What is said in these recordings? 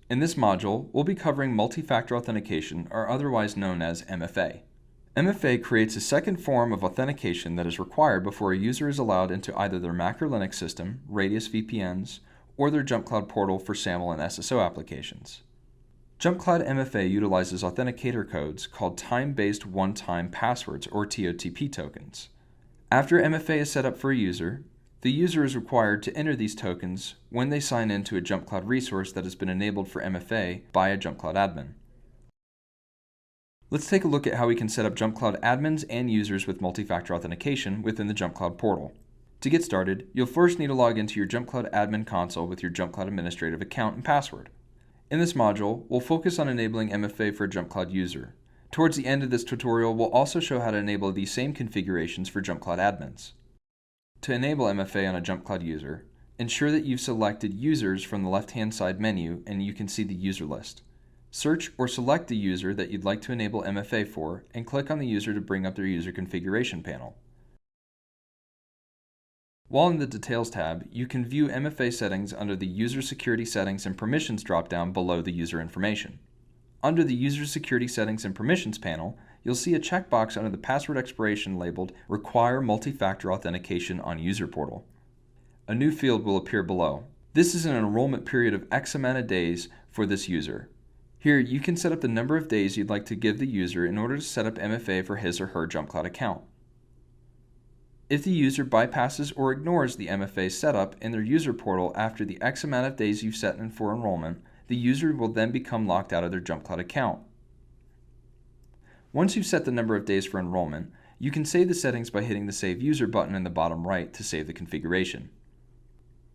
In this module, we'll be covering multi-factor authentication, or otherwise known as MFA. MFA creates a second form of authentication that is required before a user is allowed into either their Mac or Linux system, Radius VPNs, or their JumpCloud portal for SAML and SSO applications. JumpCloud MFA utilizes authenticator codes called time-based one-time passwords, or TOTP tokens. After MFA is set up for a user, the user is required to enter these tokens when they sign in to a JumpCloud resource that has been enabled for MFA by a JumpCloud admin. Let's take a look at how we can set up JumpCloud admins and users with multi-factor authentication within the JumpCloud portal. To get started, you'll first need to log into your JumpCloud admin console with your JumpCloud administrative account and password. In this module, we'll focus on enabling MFA for a JumpCloud user. Towards the end of this tutorial, we'll also show how to enable these same configurations for JumpCloud admins. To enable MFA on a JumpCloud user, ensure that you've selected Users from the left-hand side menu and you can see the user list. Search or select the user that you'd like to enable MFA for and click on the user to bring up their user configuration panel. While in the Details tab, you can view MFA settings under the User Security Settings and Permissions dropdown below the user information. Under the User Security Settings and Permissions panel, you'll see a checkbox under the password expiration labeled Require Multi-Factor Authentication on User Portal. A new field will appear below. This is an enrollment period of X amount of days for this user. Here, you can set up the number of days you'd like to give the user in order to set up MFA for his or her JumpCloud account. If the user bypasses or ignores the MFA setup in their user portal after the X amount of days you've set in for enrollment, the user will then become locked out of their JumpCloud account. Once you've set the number of days for enrollment, you can save the settings by hitting the Save User button in the bottom right to save the configuration.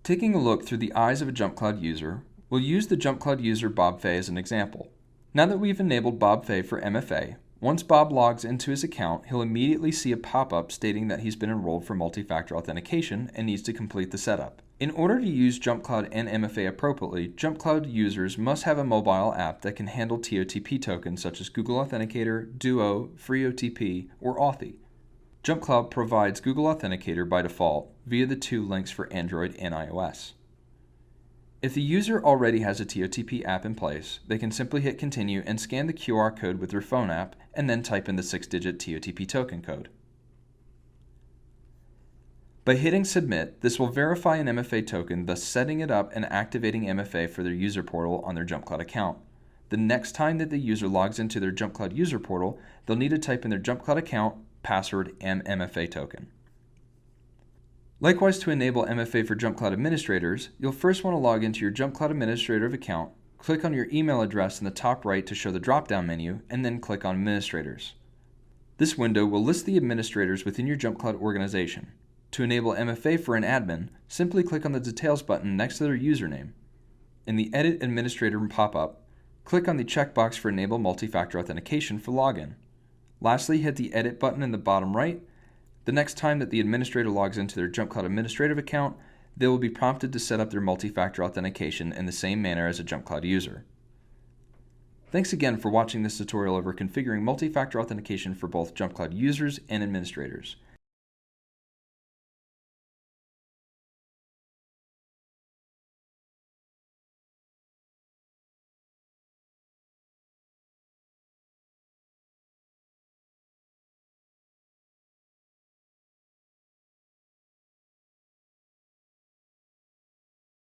Taking a look through the eyes of a JumpCloud user, we'll use the JumpCloud user Bob Fay as an example. Now that we've enabled Bob Fay for MFA, once Bob logs into his account, he'll immediately see a pop-up stating that he's been enrolled for multi-factor authentication and needs to complete the setup. In order to use JumpCloud and MFA appropriately, JumpCloud users must have a mobile app that can handle TOTP tokens such as Google Authenticator, Duo, FreeOTP, or Authy. JumpCloud provides Google Authenticator by default via the two links for Android and iOS. If the user already has a TOTP app in place, they can simply hit Continue and scan the QR code with their phone app and then type in the 6-digit TOTP token code. By hitting Submit, this will verify an MFA token, thus setting it up and activating MFA for their user portal on their JumpCloud account. The next time that the user logs into their JumpCloud user portal, they'll need to type in their JumpCloud account, password, and MFA token. Likewise, to enable MFA for JumpCloud administrators, you'll first want to log into your JumpCloud administrative account, click on your email address in the top right to show the drop-down menu, and then click on Administrators. This window will list the administrators within your JumpCloud organization. To enable MFA for an admin, simply click on the Details button next to their username. In the Edit Administrator pop-up, click on the checkbox for Enable Multi-Factor Authentication for login. Lastly, hit the Edit button in the bottom right. The next time that the administrator logs into their JumpCloud administrative account, they will be prompted to set up their multi-factor authentication in the same manner as a JumpCloud user. Thanks again for watching this tutorial over configuring multi-factor authentication for both JumpCloud users and administrators.